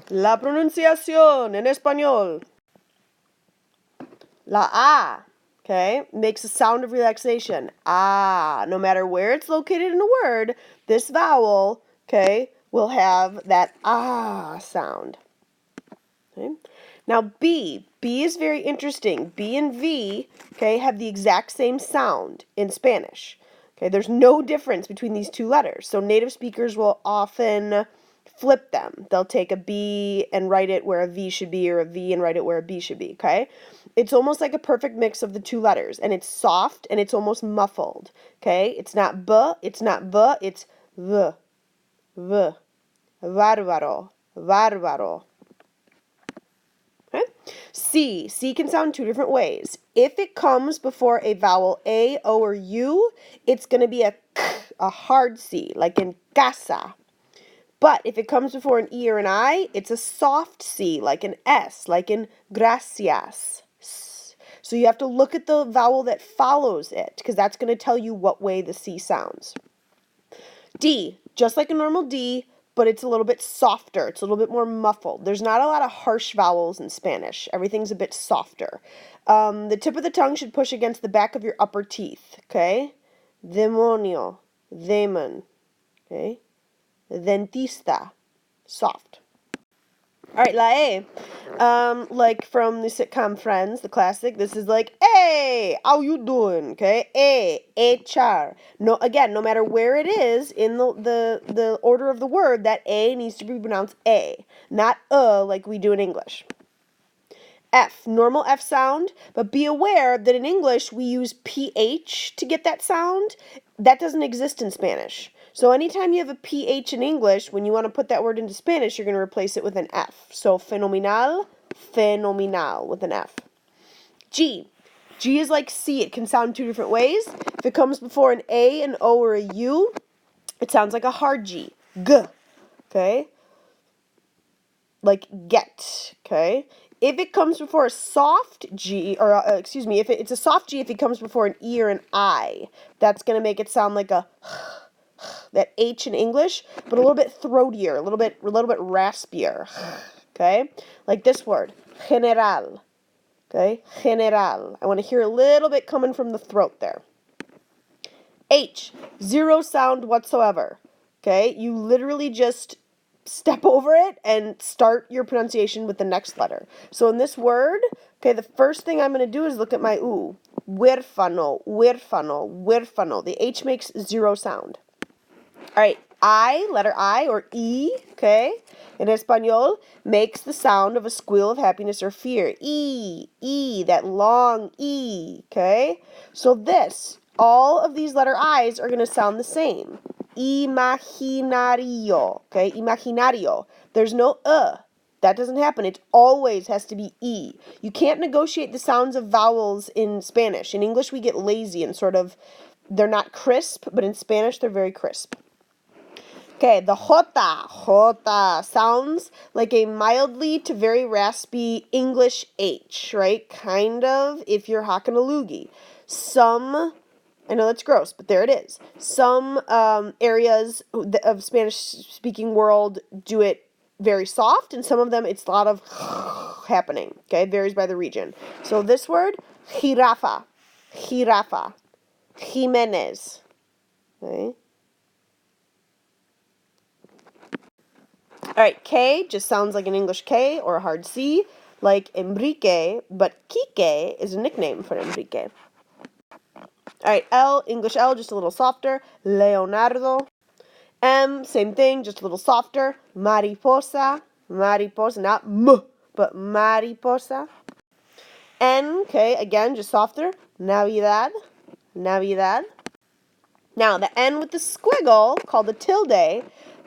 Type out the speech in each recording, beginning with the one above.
La pronunciación en español. La A, okay, makes a sound of relaxation. Ah, no matter where it's located in a word, this vowel, okay, will have that ah sound. Okay? Now B is very interesting. B and V, okay, have the exact same sound in Spanish. Okay, there's no difference between these two letters. So native speakers will often flip them. They'll take a B and write it where a V should be, or a V and write it where a B should be, okay? It's almost like a perfect mix of the two letters, and it's soft and it's almost muffled, okay? It's not B, it's not V, it's V, V, bárbaro, bárbaro. Okay? C can sound two different ways. If it comes before a vowel A, O, or U, it's going to be a k, a hard C, like in casa. But if it comes before an E or an I, it's a soft C, like an S, like in gracias. So you have to look at the vowel that follows it, because that's going to tell you what way the C sounds. D, just like a normal D, but it's a little bit softer. It's a little bit more muffled. There's not a lot of harsh vowels in Spanish. Everything's a bit softer. The tip of the tongue should push against the back of your upper teeth, okay? Demonio, demon, okay? Dentista, soft. All right, la A. Like from the sitcom Friends, the classic, this is like, hey, how you doing? Okay, echar. No, again, no matter where it is in the order of the word, that A needs to be pronounced A, not like we do in English. F, normal F sound, but be aware that in English we use PH to get that sound. That doesn't exist in Spanish. So anytime you have a PH in English, when you want to put that word into Spanish, you're going to replace it with an F. So fenomenal, fenomenal with an F. G is like C. It can sound two different ways. If it comes before an A, an O, or a U, it sounds like a hard G. G, okay? Like get, okay? If it comes before a soft G, or if it's a soft G if it comes before an E or an I, that's going to make it sound like a that H in English, but a little bit throatier, a little bit raspier, okay? Like this word, general, okay? General. I want to hear a little bit coming from the throat there. H, zero sound whatsoever, okay? You literally just step over it and start your pronunciation with the next letter. So in this word, okay, the first thing I'm going to do is look at my U. Huérfano, huérfano, huérfano. The H makes zero sound. All right, I, letter I, or E, okay, in Espanol, makes the sound of a squeal of happiness or fear. E, that long E, okay? So all of these letter I's are going to sound the same. Imaginario, okay, imaginario. There's no That doesn't happen. It always has to be E. You can't negotiate the sounds of vowels in Spanish. In English, we get lazy and they're not crisp, but in Spanish, they're very crisp. Okay, the jota sounds like a mildly to very raspy English H, right? Kind of, if you're hocking a loogie. I know that's gross, but there it is. Some areas of Spanish-speaking world do it very soft, and some of them it's a lot of happening, okay? It varies by the region. So this word, jirafa, Jimenez, okay? All right, K just sounds like an English K or a hard C, like Enrique, but Quique is a nickname for Enrique. All right, L, English L, just a little softer, Leonardo. M, same thing, just a little softer, mariposa, not M, but mariposa. N, okay, again, just softer, Navidad. Now, the N with the squiggle, called the tilde,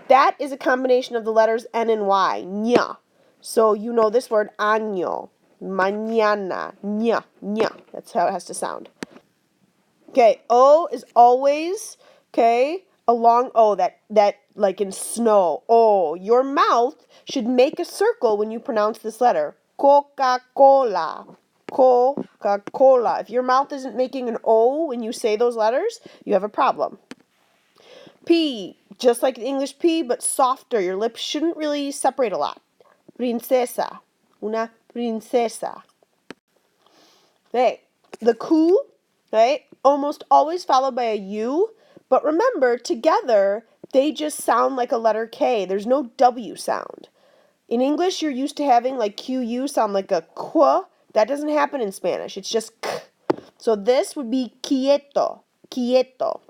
that is a combination of the letters N and Y, ña. So you know this word, año, mañana, ña. That's how it has to sound. Okay, O is always, okay, a long O, that like in snow. O, your mouth should make a circle when you pronounce this letter. Coca-Cola. Coca-Cola. If your mouth isn't making an O when you say those letters, you have a problem. P, just like the English P, but softer. Your lips shouldn't really separate a lot. princesa, una princesa. Okay, the ku, right, almost always followed by a U, but remember, together, they just sound like a letter K. There's no W sound. In English, you're used to having like QU sound like a qu. That doesn't happen in Spanish. It's just k. So this would be quieto, quieto.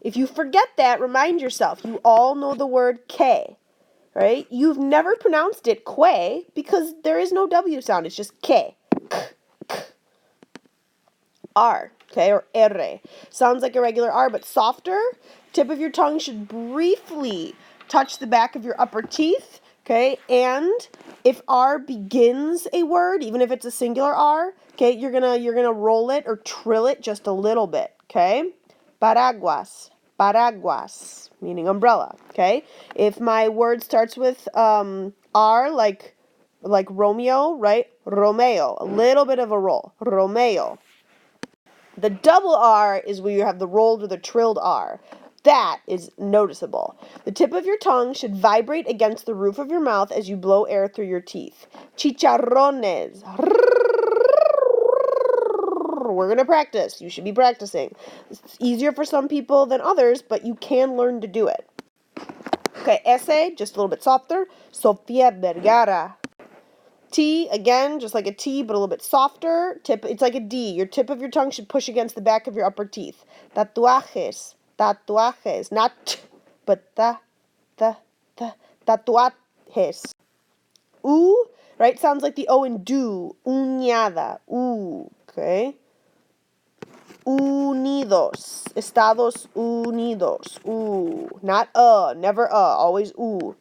If you forget that, remind yourself, you all know the word K, right? You've never pronounced it que because there is no W sound. It's just K. R, okay, or R. Sounds like a regular R, but softer. Tip of your tongue should briefly touch the back of your upper teeth, okay? And if R begins a word, even if it's a singular R, okay, you're gonna roll it or trill it just a little bit, okay? Paraguas, paraguas, meaning umbrella, okay? If my word starts with R, like Romeo, right? Romeo, a little bit of a roll, Romeo. The double R is where you have the rolled or the trilled R. That is noticeable. The tip of your tongue should vibrate against the roof of your mouth as you blow air through your teeth. Chicharrones. We're going to practice. You should be practicing. It's easier for some people than others, but you can learn to do it. Okay, S, just a little bit softer. Sofia Vergara. T, again, just like a T, but a little bit softer. It's like a D. Your tip of your tongue should push against the back of your upper teeth. Tatuajes, tatuajes. Not t, but tatuajes. U, right, sounds like the O in do. Uñada, u, okay? Unidos, Estados Unidos, not never always u.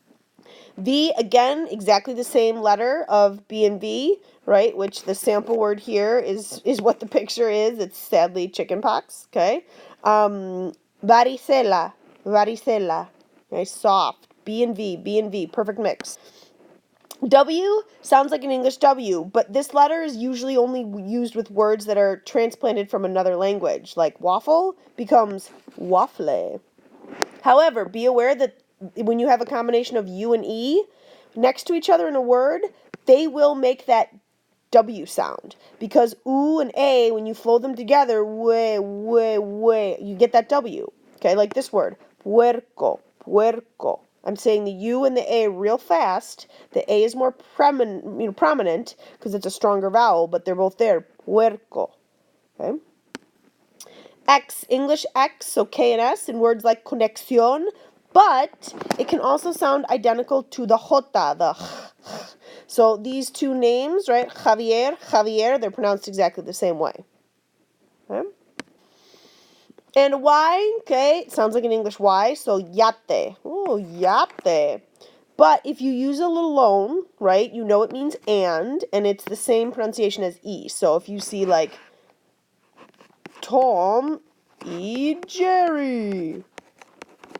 V, again, exactly the same letter of B and V, right? Which the sample word here is what the picture is. It's sadly chickenpox, okay? Varicela, varicela, okay, soft. B and V, perfect mix. W sounds like an English W, but this letter is usually only used with words that are transplanted from another language, like waffle becomes waffle. However, be aware that when you have a combination of U and E next to each other in a word, they will make that W sound. Because U and A, when you flow them together, you get that W. Okay, like this word, puerco, puerco. I'm saying the U and the A real fast. The A is more prominent because it's a stronger vowel, but they're both there. Puerco. Okay. X, English X, so K and S in words like conexión, but it can also sound identical to the jota, the So these two names, right, Javier, they're pronounced exactly the same way. Okay? And Y, okay, it sounds like an English Y, so yate. Oh, yate. But if you use a little alone, right, you know it means and it's the same pronunciation as E. So if you see like Tom E. Jerry.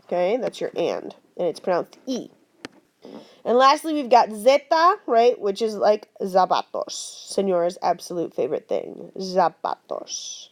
Okay, that's your and it's pronounced E. And lastly, we've got zeta, right, which is like zapatos. Senora's absolute favorite thing, zapatos.